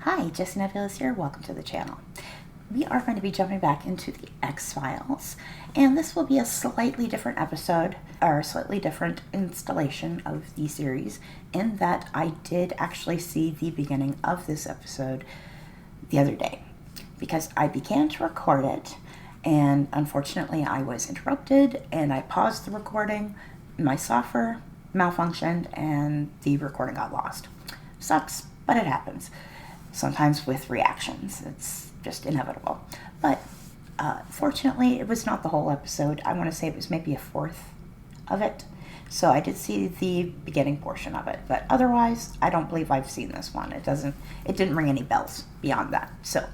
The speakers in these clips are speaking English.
Hi, Jess Nebulas here. Welcome to the channel. We are going to be jumping back into the X-Files, and this will be a slightly different episode, or a slightly different installation of the series, in that I did actually see the beginning of this episode the other day, because I began to record it, and unfortunately I was interrupted, and I paused the recording, my software malfunctioned, and the recording got lost. Sucks, but it happens. Sometimes with reactions. It's just inevitable. But fortunately, it was not the whole episode. I want to say it was maybe a fourth of it. So I did see the beginning portion of it. But otherwise, I don't believe I've seen this one. It didn't ring any bells beyond that. So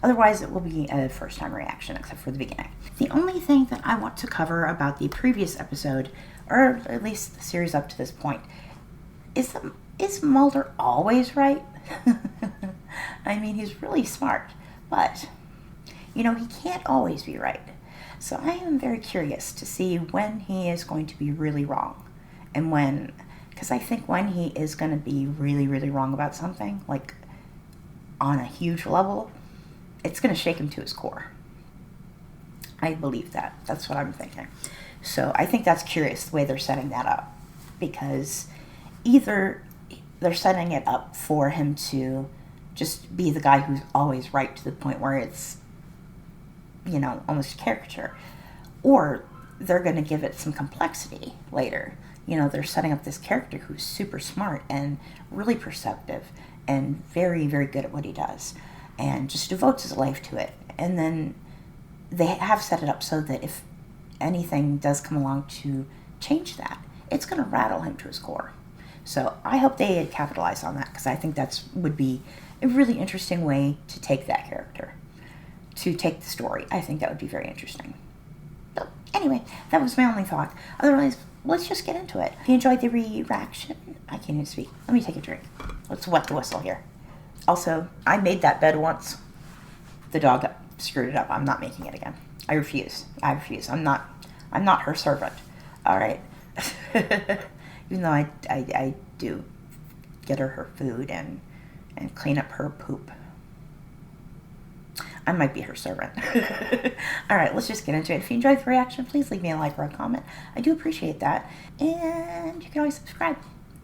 otherwise, it will be a first-time reaction, except for the beginning. The only thing that I want to cover about the previous episode, or at least the series up to this point, is Mulder always right? I mean, he's really smart, but, he can't always be right. So I am very curious to see when he is going to be really wrong. And because I think when he is going to be really, really wrong about something, like on a huge level, it's going to shake him to his core. I believe that. That's what I'm thinking. So I think that's curious the way they're setting that up, because either they're setting it up for him to just be the guy who's always right to the point where it's, almost a caricature. Or they're going to give it some complexity later. They're setting up this character who's super smart and really perceptive and very, very good at what he does and just devotes his life to it. And then they have set it up so that if anything does come along to change that, it's going to rattle him to his core. So I hope they capitalize on that, because I think that would be a really interesting way to take that character, to take the story. I think that would be very interesting. So anyway, that was my only thought. Otherwise, let's just get into it. If you enjoyed the reaction, I can't even speak. Let me take a drink. Let's wet the whistle here. Also, I made that bed once. The dog screwed it up. I'm not making it again. I refuse. I'm not her servant. All right. Even though I do get her food and clean up her poop. I might be her servant. All right, let's just get into it. If you enjoyed the reaction, please leave me a like or a comment. I do appreciate that. And you can always subscribe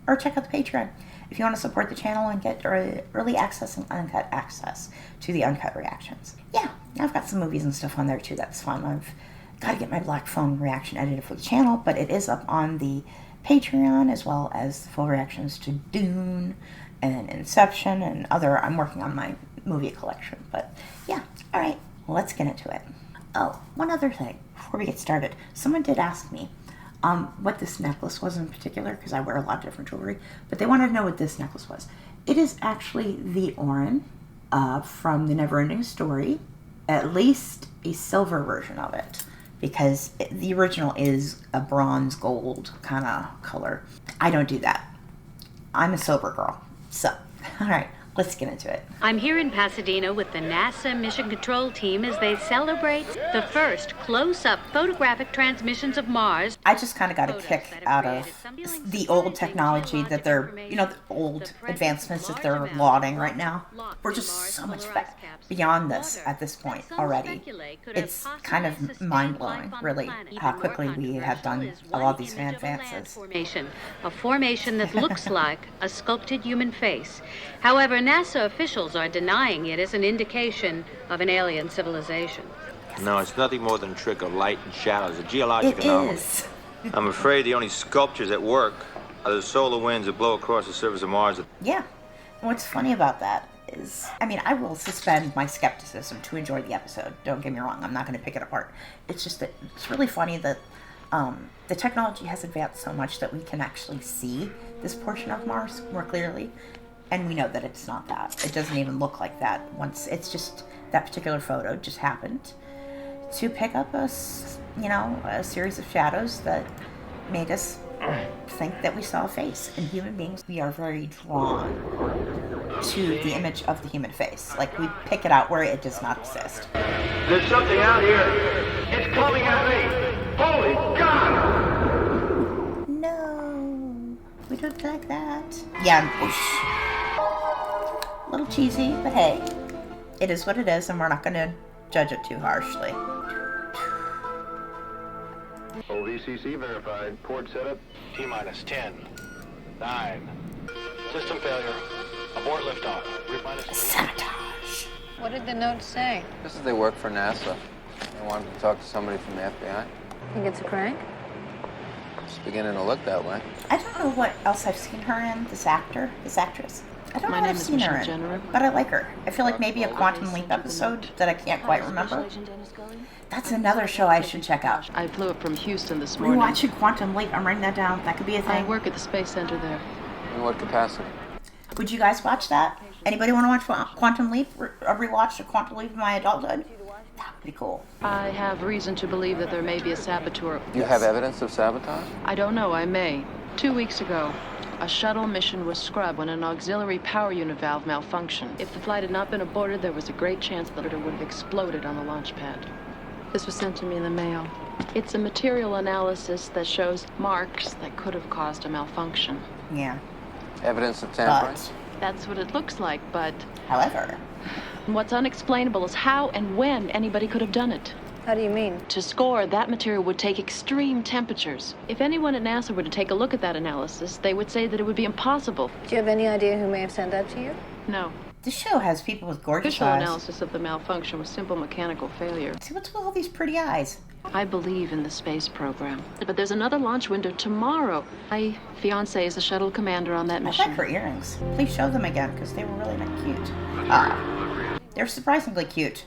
or check out the Patreon if you want to support the channel and get early access and uncut access to the uncut reactions. Yeah, I've got some movies and stuff on there too. That's fun. I've got to get my black phone reaction edited for the channel, but it is up on the Patreon, as well as full reactions to Dune and Inception and other. I'm working on my movie collection, but yeah. All right, let's get into it. Oh, one other thing before we get started. Someone did ask me what this necklace was in particular, because I wear a lot of different jewelry, but they wanted to know what this necklace was. It is actually the Orin from The Neverending Story, at least a silver version of it, because the original is a bronze gold kind of color. I don't do that. I'm a silver girl. So, all right, let's get into it. I'm here in Pasadena with the NASA Mission Control Team as they celebrate the first close-up photographic transmissions of Mars. I just kind of got a kick out of the old technology that they're, the old advancements that they're lauding right now. We're just so much beyond this at this point already. It's kind of mind-blowing, really, how quickly we have done a lot of these advances. A formation that looks like a sculpted human face. However, NASA officials are denying it as an indication of an alien civilization. No, it's nothing more than a trick of light and shadows, a geologic anomaly. It is. I'm afraid the only sculptures at work are the solar winds that blow across the surface of Mars. Yeah. What's funny about that is, I will suspend my skepticism to enjoy the episode. Don't get me wrong. I'm not going to pick it apart. It's just that it's really funny that the technology has advanced so much that we can actually see this portion of Mars more clearly. And we know that it's not that. It doesn't even look like that. Once it's just that particular photo just happened to pick up a series of shadows that made us think that we saw a face. And human beings, we are very drawn to the image of the human face. Like, we pick it out where it does not exist. There's something out here. It's coming at me. Holy God! No, we don't like that. Yeah, whoosh. A little cheesy, but hey, it is what it is, and we're not going to judge it too harshly. OVCC verified. Port setup. T-minus 10, 9. System failure. Abort liftoff. Minus Sabotage. What did the note say? This is they work for NASA. They wanted to talk to somebody from the FBI. Think it's a crank? It's beginning to look that way. I don't know what else I've seen her in, this actress. I don't know My what name I've is seen her Michelle in, Jenner. but I like her. I feel like maybe a Quantum Leap episode that I can't quite remember. That's another show I should check out. I flew up from Houston this morning. Rewatching Quantum Leap, I'm writing that down. That could be a I thing. work at the Space Center there. In what capacity? Would you guys watch that? Anybody want to watch Quantum Leap? A rewatch of Quantum Leap in my adulthood? That would be cool. I have reason to believe that there may be a saboteur. Do you have evidence of sabotage? I don't know, I may. 2 weeks ago, a shuttle mission was scrubbed when an auxiliary power unit valve malfunctioned. If the flight had not been aborted, there was a great chance that it would have exploded on the launch pad. This was sent to me in the mail. It's a material analysis that shows marks that could have caused a malfunction. Yeah. Evidence of tampering? But, That's what it looks like, but however, what's unexplainable is how and when anybody could have done it. How do you mean? To score, that material would take extreme temperatures. If anyone at NASA were to take a look at that analysis, they would say that it would be impossible. Do you have any idea who may have sent that to you? No. this show has people with gorgeous Official eyes. analysis of the malfunction was simple mechanical failure. See, what's with all these pretty eyes? I believe in the space program. But there's another launch window tomorrow. My fiancé is the shuttle commander on that I mission. like her earrings. Please show them again, because they were really not cute. They're surprisingly cute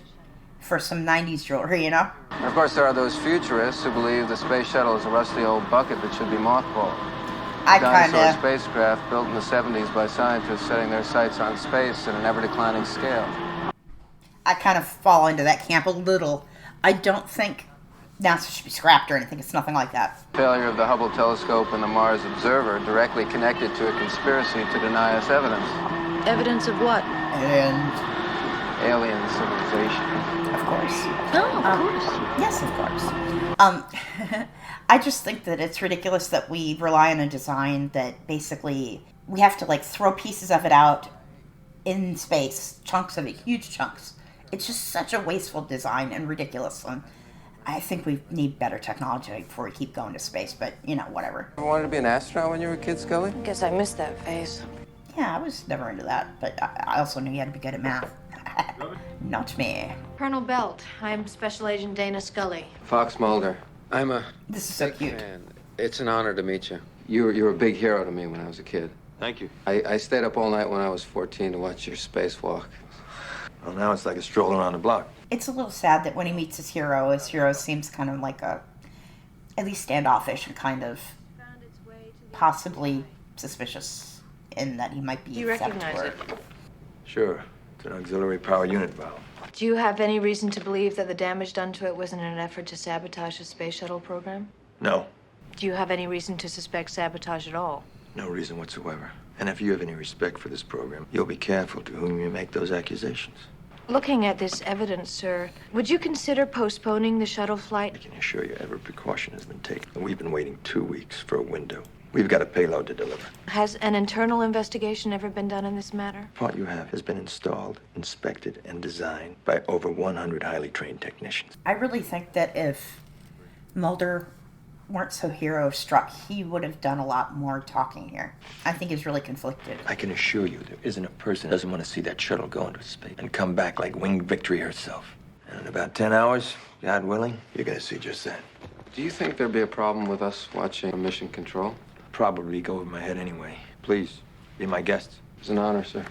for some 90s jewelry, you know? And of course, there are those futurists who believe the space shuttle is a rusty old bucket that should be mothballed. I Dinosaur kind of... spacecraft built in the 70s by scientists setting their sights on space at an ever-declining scale. I kind of fall into that camp a little. I don't think NASA should be scrapped or anything. It's nothing like that. Failure of the Hubble telescope and the Mars Observer directly connected to a conspiracy to deny us evidence. Evidence of what? And, Alien civilization. of course. Oh, of course. Yes, of course. I just think that it's ridiculous that we rely on a design that basically we have to like throw pieces of it out in space, chunks of it, huge chunks. It's just such a wasteful design and ridiculous. And I think we need better technology before we keep going to space, but you know, whatever. You wanted to be an astronaut when you were a kid, Scully? Guess I missed that phase. Yeah, I was never into that, but I also knew you had to be good at math. Not me. Colonel Belt, I'm Special Agent Dana Scully. Fox Mulder. I'm a This is so big cute. fan. It's an honor to meet you. You were a big hero to me when I was a kid. Thank you. I stayed up all night when I was 14 to watch your spacewalk. Well, now it's like a stroll around the block. It's a little sad that when he meets his hero seems kind of like at least standoffish and kind of possibly suspicious in that he might be Do you recognize saboteur. it? Sure. It's an auxiliary power unit valve. Do you have any reason to believe that the damage done to it was in an effort to sabotage the space shuttle program? No. Do you have any reason to suspect sabotage at all? No reason whatsoever. And if you have any respect for this program, you'll be careful to whom you make those accusations. Looking at this evidence, sir, would you consider postponing the shuttle I flight? can assure you every precaution has been taken. And we've been waiting 2 weeks for a window. We've got a payload to deliver. Has an internal investigation ever been done in this matter? What you have has been installed, inspected, and designed by over 100 highly trained technicians. I really think that if Mulder weren't so hero-struck, he would have done a lot more talking here. I think he's really conflicted. I can assure you there isn't a person who doesn't want to see that shuttle go into space and come back like winged victory herself. And in about 10 hours, God willing, you're going to see just that. Do you think there'd be a problem with us watching Mission Control? Probably go over my head anyway. Please, be my guest. It's an honor, sir.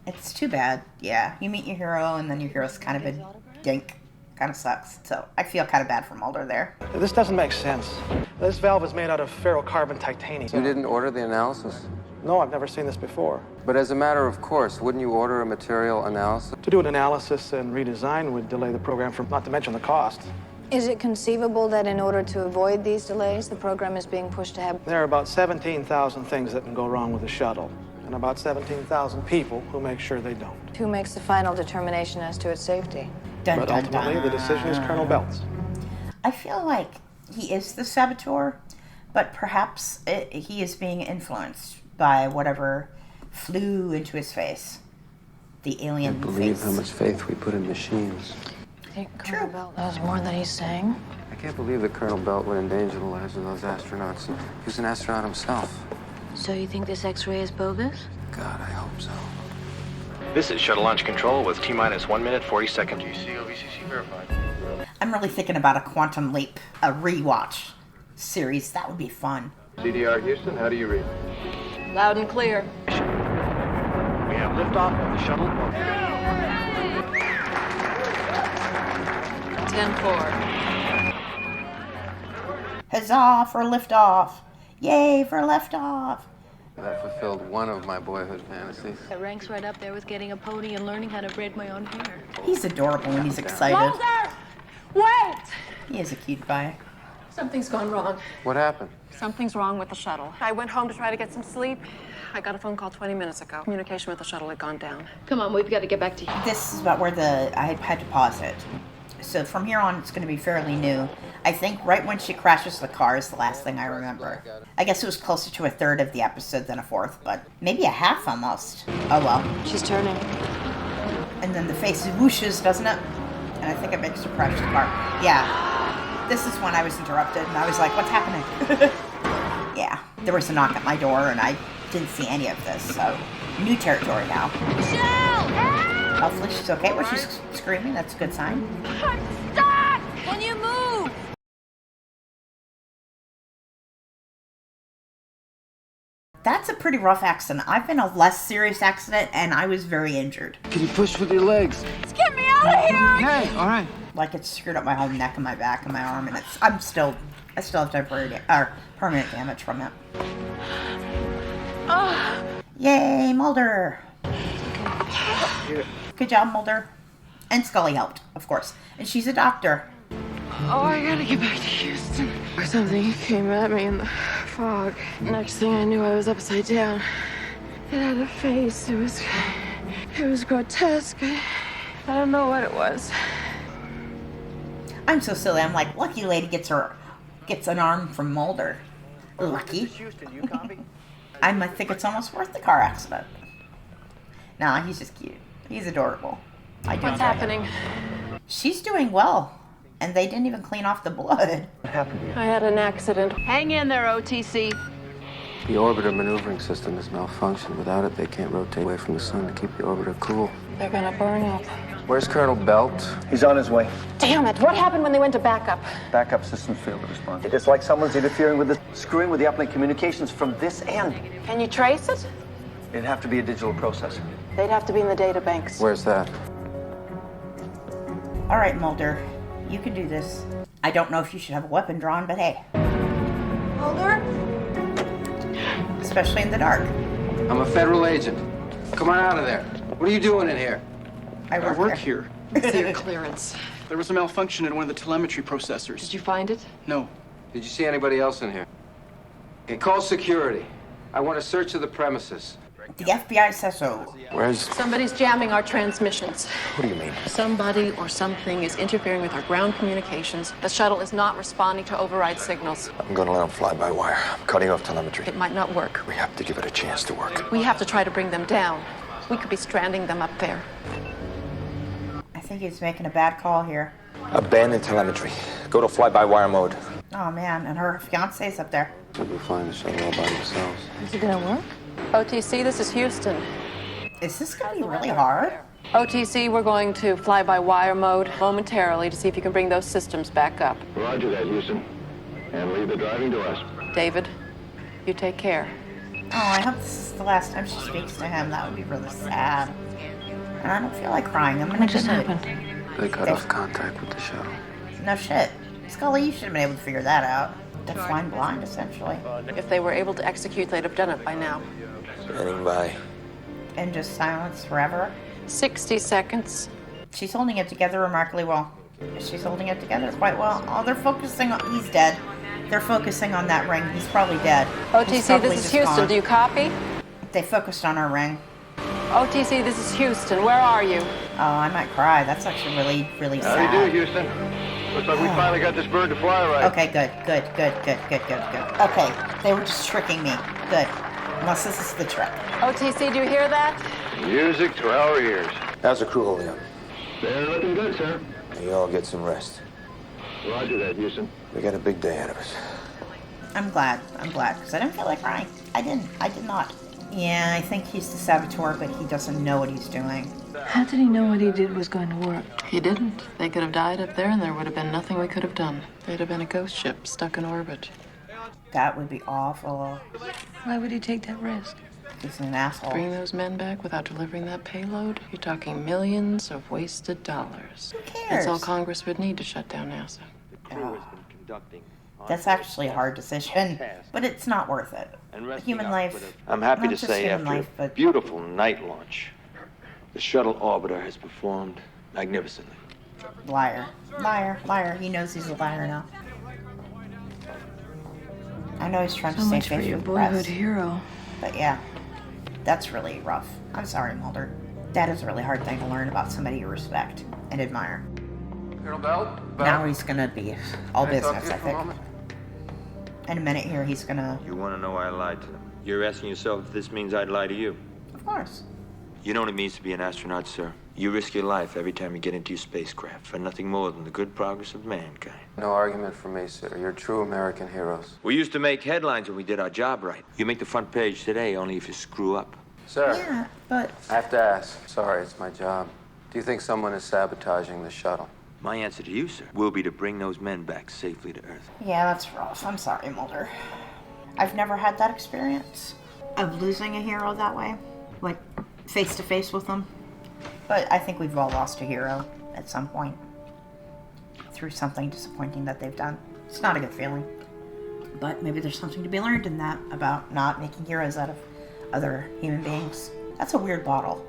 It's too bad. Yeah, you meet your hero, and then your hero's kind of a dink. Kind of sucks. So I feel kind of bad for Mulder there. This doesn't make sense. This valve is made out of ferrocarbon titanium. You didn't order the analysis? No, I've never seen this before. But as a matter of course, wouldn't you order a material analysis? To do an analysis and redesign would delay the program, for not to mention the cost. Is it conceivable that in order to avoid these delays, the program is being pushed ahead? There are about 17,000 things that can go wrong with the shuttle, and about 17,000 people who make sure they don't. Who makes the final determination as to its safety? Dun, But dun, ultimately, dun. the decision is Colonel Belt's. I feel like he is the saboteur, but perhaps he is being influenced by whatever flew into his face. the alien I believe face. how much faith we put in machines. I think Colonel Belt knows more than he's saying. I can't believe that Colonel Belt would endanger the lives of those astronauts. He was an astronaut himself. So you think this X-ray is bogus? God, I hope so. This is Shuttle Launch Control with T-minus 1 minute, 40 seconds. GCOVCC verified. I'm really thinking about a Quantum Leap, a rewatch series. That would be fun. CDR Houston, how do you read? Loud and clear. We have liftoff of the shuttle. 10-4. Huzzah for liftoff! Yay for liftoff! That fulfilled one of my boyhood fantasies. It ranks right up there with getting a pony and learning how to braid my own hair. He's adorable when he's excited. Mulder! Wait! He is a cute guy. Something's gone wrong. What happened? Something's wrong with the shuttle. I went home to try to get some sleep. I got a phone call 20 minutes ago. Communication with the shuttle had gone down. Come on, we've got to get back to you. This is about where I had to pause it. So from here on, it's going to be fairly new. I think right when she crashes the car is the last thing I remember. I guess it was closer to a third of the episode than a fourth, but maybe a half almost. Oh well. She's turning. And then the face whooshes, doesn't it? And I think it makes her crash the car. Yeah. This is when I was interrupted, and I was like, what's happening? Yeah. There was a knock at my door, and I didn't see any of this, so new territory now. Michelle! Hopefully she's okay. Well, she's screaming. That's a good sign. I'm stuck! Can you move? That's a pretty rough accident. I've been in a less serious accident, and I was very injured. Can you push with your legs? Just get me out of here! Okay, all right. Like it screwed up my whole neck and my back and my arm, and I still have temporary or permanent damage from it. Yay, Mulder! Good job, Mulder. And Scully helped, of course. And she's a doctor. Oh, I gotta get back to Houston. Something came at me in the fog. Next thing I knew, I was upside down. It had a face. It was grotesque. I don't know what it was. I'm so silly. I'm like, lucky lady gets an arm from Mulder. Lucky. Houston, you copy? I think it's almost worth the car accident. Nah, he's just cute. He's adorable. What's happening? She's doing well. And they didn't even clean off the blood. I had an accident. Hang in there, OTC. The orbiter maneuvering system has malfunctioned. Without it, they can't rotate away from the sun to keep the orbiter cool. They're gonna burn up. Where's Colonel Belt? He's on his way. Damn it! What happened when they went to backup? Backup systems failed to respond. It's like someone's interfering with screwing with the uplink communications from this end. Can you trace it? It'd have to be a digital processor. They'd have to be in the data banks. Where's that? All right, Mulder. You can do this. I don't know if you should have a weapon drawn, but hey. Mulder? Especially in the dark. I'm a federal agent. Come on out of there. What are you doing in here? I work here. It's your clearance. There was a malfunction in one of the telemetry processors. Did you find it? No. Did you see anybody else in here? Okay, call security. I want a search of the premises. The FBI says so. Where's... Somebody's jamming our transmissions. What do you mean? Somebody or something is interfering with our ground communications. The shuttle is not responding to override signals. I'm gonna let him fly by wire. I'm cutting off telemetry. It might not work. We have to give it a chance to work. We have to try to bring them down. We could be stranding them up there. I think he's making a bad call here. Abandon telemetry. Go to fly-by-wire mode. Oh man, and her fiance's up there. We'll be flying the shuttle all by themselves. Is it gonna work? OTC, this is Houston. Is this gonna be really hard? OTC, we're going to fly by wire mode momentarily to see if you can bring those systems back up. Roger that, Houston. And leave the driving to us. David, you take care. Oh, I hope this is the last time she speaks to him. That would be really sad. And I don't feel like crying. I'm gonna What just do it. happened? They cut off contact with the shuttle. No shit. Scully, you should have been able to figure that out. They're flying blind, essentially. If they were able to execute, they'd have done it by now. Standing by. And just silence forever. 60 seconds. She's holding it together remarkably well. She's holding it together quite well. Oh, they're focusing on... He's dead. They're focusing on that ring. He's probably dead. He's OTC, probably this is just Houston. gone. Do you copy? They focused on our ring. OTC, this is Houston. Where are you? Oh, I might cry. That's actually really, really How sad. do you do, Houston? Looks like we finally got this bird to fly right. Okay, good. Okay, they were just tricking me. Good. Unless this is the trick. OTC, do you hear that? Music to our ears. How's the crew holding up? They're looking good, sir. You all get some rest. Roger that, Houston. We got a big day ahead of us. I'm glad, because I didn't feel like crying. I did not. Yeah, I think he's the saboteur, but he doesn't know what he's doing. How did he know what he did was going to work? He didn't. They could have died up there, and there would have been nothing we could have done. They'd have been a ghost ship stuck in orbit. That would be awful. Why would he take that risk? He's an asshole. Bring those men back without delivering that payload? You're talking millions of wasted dollars. Who cares? That's all Congress would need to shut down NASA. That's actually a hard decision, but it's not worth it. Human life. I'm happy not to just say human after life, a but beautiful night launch, the shuttle orbiter has performed magnificently. liar. Liar, liar. He knows he's a liar now. I know he's trying to So stay much for faithful your to the press, boyhood hero. but yeah, that's really rough. I'm sorry, Mulder. That is a really hard thing to learn about somebody you respect and admire. Colonel Bell? Now he's gonna be all Can I talk to business, you I for a think. moment? In a minute here, he's gonna... You want to know why I lied to them? You're asking yourself if this means I'd lie to you. Of course. You know what it means to be an astronaut, sir? You risk your life every time you get into your spacecraft for nothing more than the good progress of mankind. No argument for me, sir. You're true American heroes. We used to make headlines when we did our job right. You make the front page today only if you screw up. Sir, Yeah, but... I have to ask. Sorry, it's my job. Do you think someone is sabotaging the shuttle? My answer to you, sir, will be to bring those men back safely to Earth. Yeah, that's rough. I'm sorry, Mulder. I've never had that experience of losing a hero that way. Like, face to face with them. But I think we've all lost a hero at some point. Through something disappointing that they've done. It's not a good feeling. But maybe there's something to be learned in that about not making heroes out of other human beings. That's a weird bottle.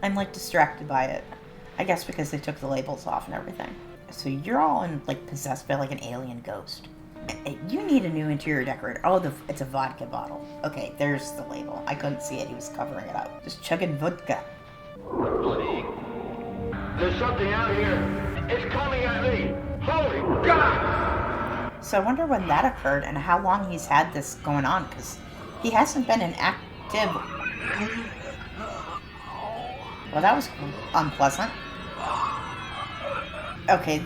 I'm like distracted by it. I guess because they took the labels off and everything. So you're all possessed by like an alien ghost. You need a new interior decorator. Oh, it's a vodka bottle. Okay, there's the label. I couldn't see it. He was covering it up. Just chugging vodka. There's something out here. It's coming at me. Holy God! So I wonder when that occurred and how long he's had this going on, because he hasn't been an active... Well, that was unpleasant. Okay,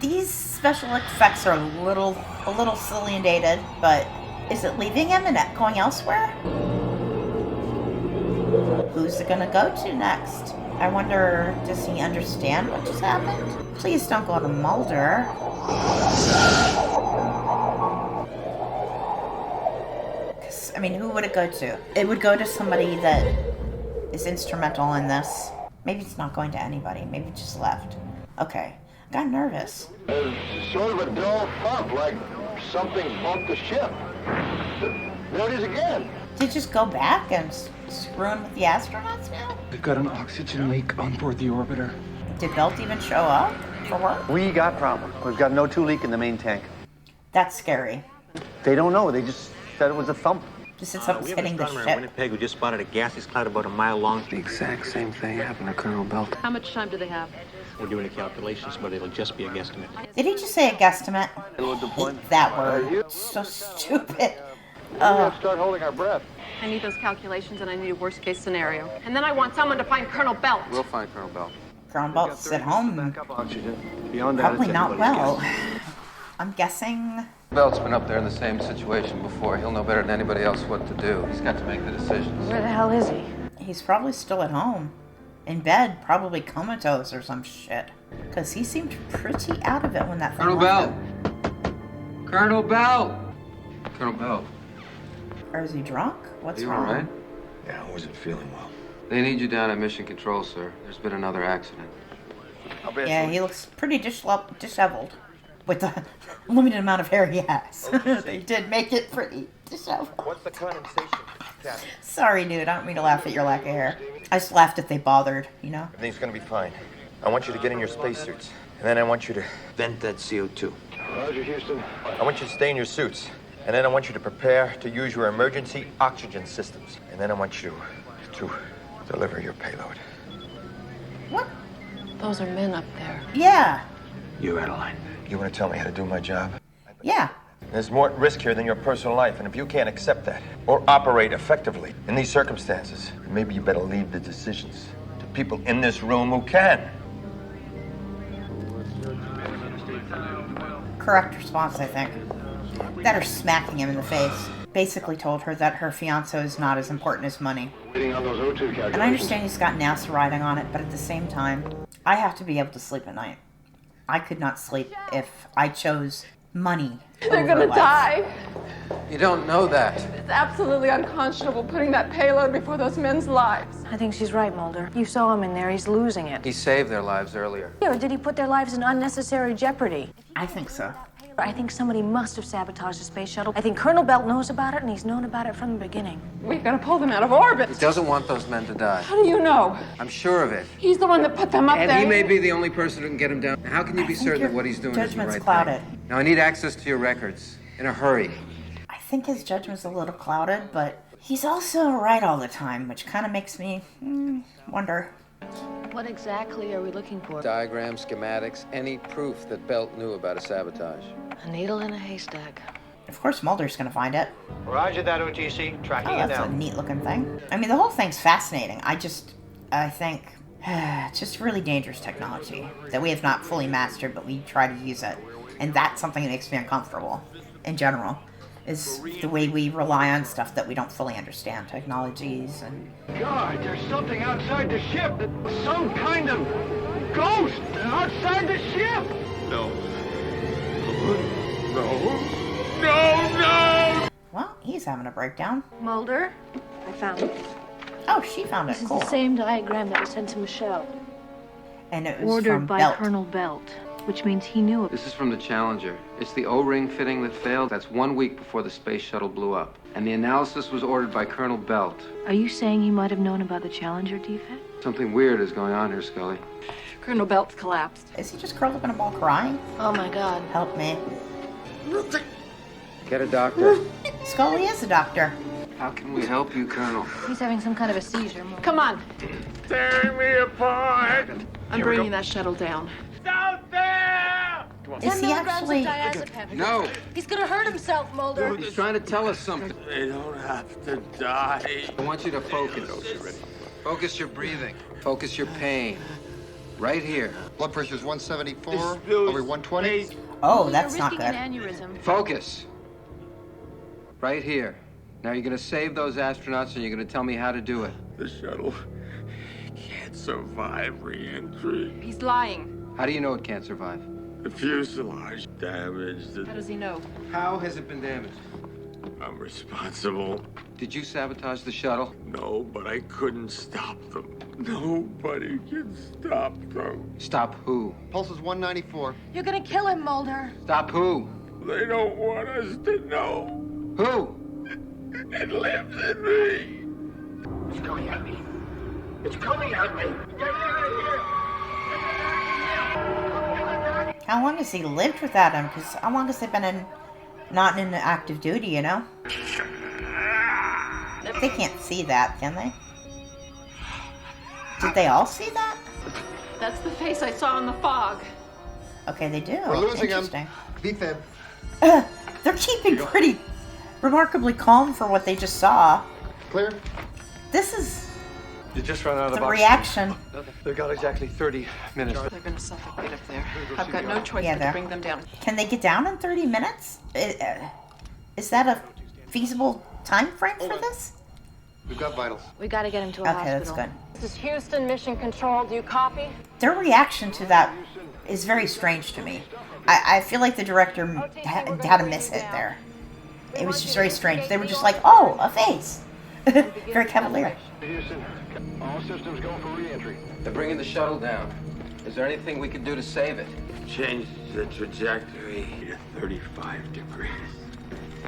these special effects are a little silly and dated, but is it leaving him and going elsewhere? Who's it gonna go to next? I wonder, does he understand what just happened? Please don't go to Mulder. I mean, who would it go to? It would go to somebody that is instrumental in this. Maybe it's not going to anybody. Maybe it just left. Okay. I got nervous. Sort of a dull thump, like something bumped the ship. There it is again. Did you just go back and screw in with the astronauts now? We've got an oxygen leak on board the orbiter. Did Belt even show up for work? We got problem. We've got no 2 leak in the main tank. That's scary. They don't know. They just said it was a thump. Just said something's hitting the in ship. Winnipeg who just spotted a gaseous cloud about a mile long. The exact same thing happened to Colonel Belt. How much time do they have? We're doing the calculations, but it'll just be a guesstimate. Did he just say a guesstimate? Hate that word. So stupid. We have to start holding our breath. I need those calculations, and I need a worst-case scenario. And then I want someone to find Colonel Belt. We'll find Colonel Belt. Colonel Belt's at home. Backup oxygen. Beyond that, Probably it's not anybody's well. guess. I'm guessing... Belt's been up there in the same situation before. He'll know better than anybody else what to do. He's got to make the decisions. Where the hell is he? He's probably still at home. In bed, probably comatose or some shit. Because he seemed pretty out of it when that thing Colonel left Belt! him. Colonel Belt! Colonel Belt. Or is he drunk? What's You wrong? all right? Yeah, I wasn't feeling well. They need you down at Mission Control, sir. There's been another accident. Yeah, he looks pretty disheveled with the limited amount of hair he has. They did make it pretty disheveled. What's the condensation, Captain? Sorry, dude. I don't mean to laugh at your lack of hair. I just laughed if they bothered, you know? Everything's gonna be fine. I want you to get in your spacesuits. And then I want you to vent that CO2. Roger, Houston. I want you to stay in your suits. And then I want you to prepare to use your emergency oxygen systems. And then I want you to deliver your payload. What? Those are men up there. Yeah. You, Adeline. You want to tell me how to do my job? Yeah. There's more at risk here than your personal life, and if you can't accept that or operate effectively in these circumstances, maybe you better leave the decisions to people in this room who can. Correct response, I think. That her smacking him in the face basically told her that her fiancé is not as important as money. And I understand he's got NASA riding on it, but at the same time, I have to be able to sleep at night. I could not sleep if I chose money. They're gonna die. You don't know that. It's absolutely unconscionable putting that payload before those men's lives. I think she's right, Mulder. You saw him in there. He's losing it. He saved their lives earlier. Yeah, or did he put their lives in unnecessary jeopardy? I think so. I think somebody must have sabotaged the space shuttle. I think Colonel Belt knows about it, and he's known about it from the beginning. We've got to pull them out of orbit. He doesn't want those men to die. How do you know? I'm sure of it. He's the one that put them up And there. he may be the only person who can get him down. How can you be certain that what he's doing is the Judgment's right clouded. thing? Now, I need access to your records. In a hurry. I think his judgment's a little clouded, but he's also right all the time, which kind of makes me wonder. What exactly are we looking for? Diagrams, schematics, any proof that Belt knew about a sabotage. A needle in a haystack. Of course Mulder's gonna find it. Roger that, OTC. Tracking Oh, it that's a down. neat looking thing. I mean, the whole thing's fascinating. I think it's just really dangerous technology that we have not fully mastered, but we try to use it. And that's something that makes me uncomfortable in general, is the way we rely on stuff that we don't fully understand, technologies and... God, there's something outside the ship. Some kind of ghost outside the ship. No. No. Well, he's having a breakdown. Mulder, I found it. Oh, she found it. This is Cool. the same diagram that was sent to Michelle. And it was Ordered from by Belt. Colonel Belt, which means he knew it. This is from the Challenger. It's the O-ring fitting that failed. That's 1 week before the space shuttle blew up. And the analysis was ordered by Colonel Belt. Are you saying he might have known about the Challenger defect? Something weird is going on here, Scully. Colonel Belt's collapsed. Is he just curled up in a ball crying? Oh my God. Help me. Get a doctor. Scully is a doctor. How can we help you, Colonel? He's having some kind of a seizure. Come on. Tearing me apart. I'm bringing that shuttle down. Out there! Is he actually... No! He's gonna hurt himself, Mulder. He's trying to tell us something. They don't have to die. I want you to focus. Focus your breathing. Focus your pain. Right here. Blood pressure's 174 over 120. Oh, that's not good. Aneurysm. Focus. Right here. Now you're gonna save those astronauts and you're gonna tell me how to do it. The shuttle can't survive re-entry. He's lying. How do you know it can't survive? The fuselage damaged. How does he know? How has it been damaged? I'm responsible. Did you sabotage the shuttle? No, but I couldn't stop them. Nobody can stop them. Stop who? Pulse is 194. You're gonna kill him, Mulder. Stop who? They don't want us to know. Who? It lives in me. It's coming at me. It's coming at me. Get out of here. How long has he lived without him? Because how long has they been not in active duty, you know? They can't see that, can they? Did they all see that? That's the face I saw in the fog. Okay, they do. We're losing him. Interesting. Defib. They're keeping pretty remarkably calm for what they just saw. Clear. This is You just ran out of the oxygen. reaction. They've got exactly 30 minutes. They're gonna suffocate up there. I've got no choice Yeah, but there. to bring them down. Can they get down in 30 minutes? Is that a feasible time frame for this? We've got vitals. We gotta get him to a Okay, hospital. that's good. This is Houston, Mission Control. Do you copy? Their reaction to that is very strange to me. I feel like the director had to miss it there. It was just very strange. They were just like, oh, a face. Very cavalier. Houston, all systems go for re-entry. They're bringing the shuttle down. Is there anything we can do to save it? Change the trajectory to 35 degrees.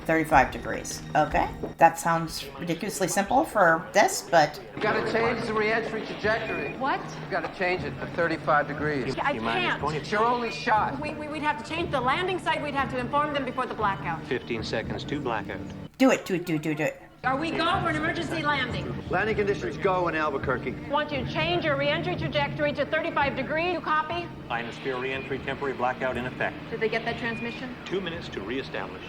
35 degrees. Okay. That sounds ridiculously simple for this, but... You gotta change the re-entry trajectory. What? You gotta change it to 35 degrees. I can't. It's your only shot. We'd have to change the landing site. We'd have to inform them before the blackout. 15 seconds to blackout. Do it, do it, do it, do it, do it. Are we go for an emergency landing? Landing conditions go in Albuquerque. Want you to change your re-entry trajectory to 35 degrees. You copy? Ionosphere re-entry temporary blackout in effect. Did they get that transmission? 2 minutes to reestablish.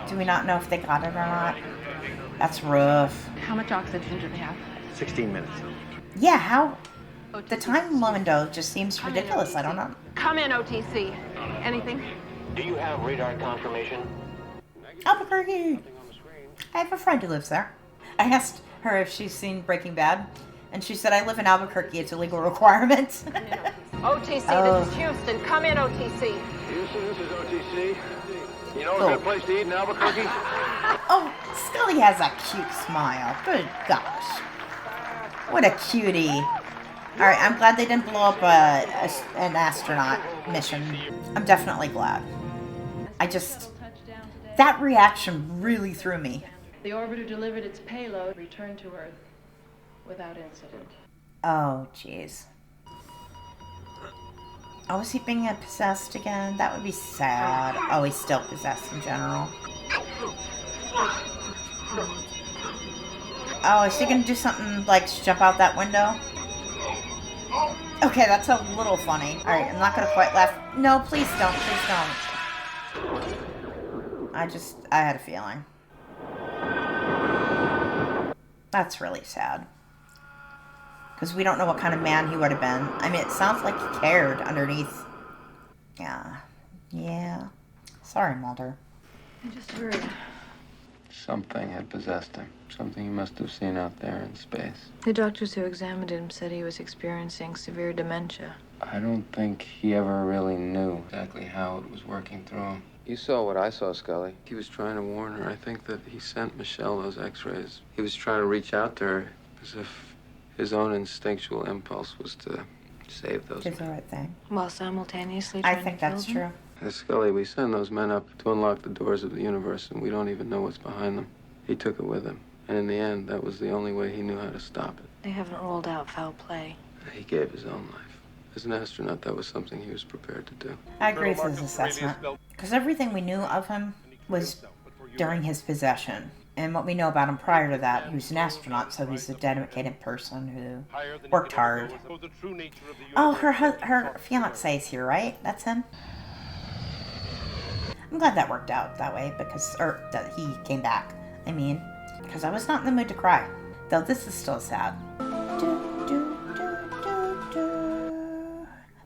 Do we not know if they got it or not? That's rough. How much oxygen do they have? 16 minutes. Yeah, how? The time window just seems ridiculous. I don't know. Come in, OTC. Anything? Do you have radar confirmation? Albuquerque! I have a friend who lives there. I asked her if she's seen Breaking Bad, and she said, I live in Albuquerque. It's a legal requirement. OTC, this is Houston. Come in, OTC. Houston, this is OTC. You know a good place to eat in Albuquerque? Oh, Scully has a cute smile. Good gosh. What a cutie. Alright, I'm glad they didn't blow up an astronaut mission. I'm definitely glad. That reaction really threw me. The orbiter delivered its payload, returned to Earth without incident. Oh, jeez. Oh, is he being possessed again? That would be sad. Oh, he's still possessed in general. Oh, is he gonna do something like jump out that window? Okay, that's a little funny. Alright, I'm not gonna quite laugh. No, please don't. Please don't. I had a feeling. That's really sad. Because we don't know what kind of man he would have been. I mean, it sounds like he cared underneath. Yeah. Sorry, Mulder. I just heard. Something had possessed him. Something he must have seen out there in space. The doctors who examined him said he was experiencing severe dementia. I don't think he ever really knew exactly how it was working through him. You saw what I saw, Scully. He was trying to warn her. I think that he sent Michelle those x-rays. He was trying to reach out to her as if his own instinctual impulse was to save those Did the right thing. While simultaneously I trying think to kill that's them? true. Hey, Scully, we send those men up to unlock the doors of the universe, and we don't even know what's behind them. He took it with him. And in the end, that was the only way he knew how to stop it. They haven't ruled out foul play. He gave his own life. As an astronaut, that was something he was prepared to do. I agree with his assessment. Because everything we knew of him was during his possession. And what we know about him prior to that, he was an astronaut, so he's a dedicated person who worked hard. Oh, her fiance's here, right? That's him? I'm glad that worked out that way, or that he came back. I mean, because I was not in the mood to cry. Though this is still sad.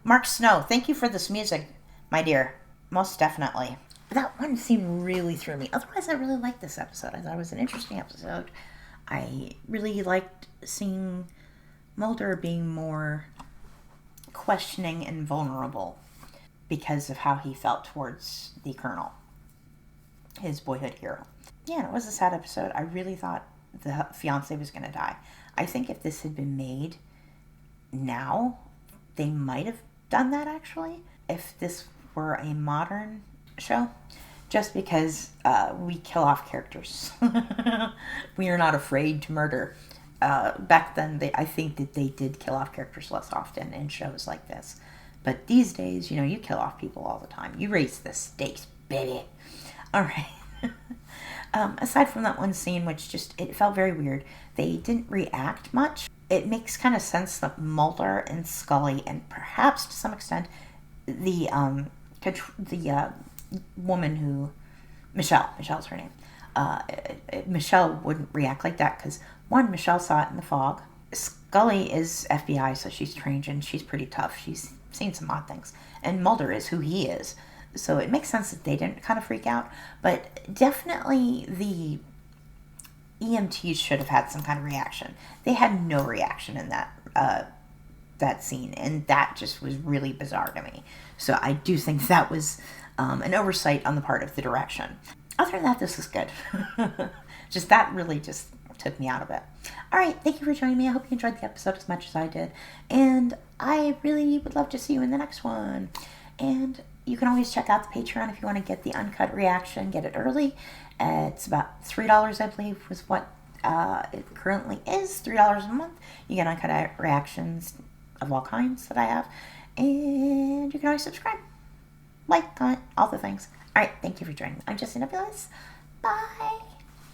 Mark Snow, thank you for this music, my dear. Most definitely. That one scene really threw me. Otherwise, I really liked this episode. I thought it was an interesting episode. I really liked seeing Mulder being more questioning and vulnerable because of how he felt towards the Colonel, his boyhood hero. Yeah, it was a sad episode. I really thought the fiance was going to die. I think if this had been made now, they might have done that, actually. If this were a modern show, just because we kill off characters. We are not afraid to murder. Back then, I think that they did kill off characters less often in shows like this. But these days, you kill off people all the time. You raise the stakes, baby. All right. Aside from that one scene, which it felt very weird, they didn't react much. It makes kind of sense that Mulder and Scully, and perhaps to some extent, the woman who, Michelle's her name, Michelle wouldn't react like that because, one, Michelle saw it in the fog. Scully is FBI, so she's trained and she's pretty tough. She's seen some odd things. And Mulder is who he is. So it makes sense that they didn't kind of freak out. But definitely the EMTs should have had some kind of reaction. They had no reaction in that scene, and that just was really bizarre to me. So I do think that was an oversight on the part of the direction. Other than that, this is good. That really just took me out of it. All right, thank you for joining me. I hope you enjoyed the episode as much as I did, and I really would love to see you in the next one. And you can always check out the Patreon if you want to get the uncut reaction, get it early. It's about $3, I believe, was what it currently is. $3 a month. You get uncut reactions of all kinds that I have. And you can always subscribe, like, comment, all the things. All right, thank you for joining me. I'm Jesse Nebulous. Bye.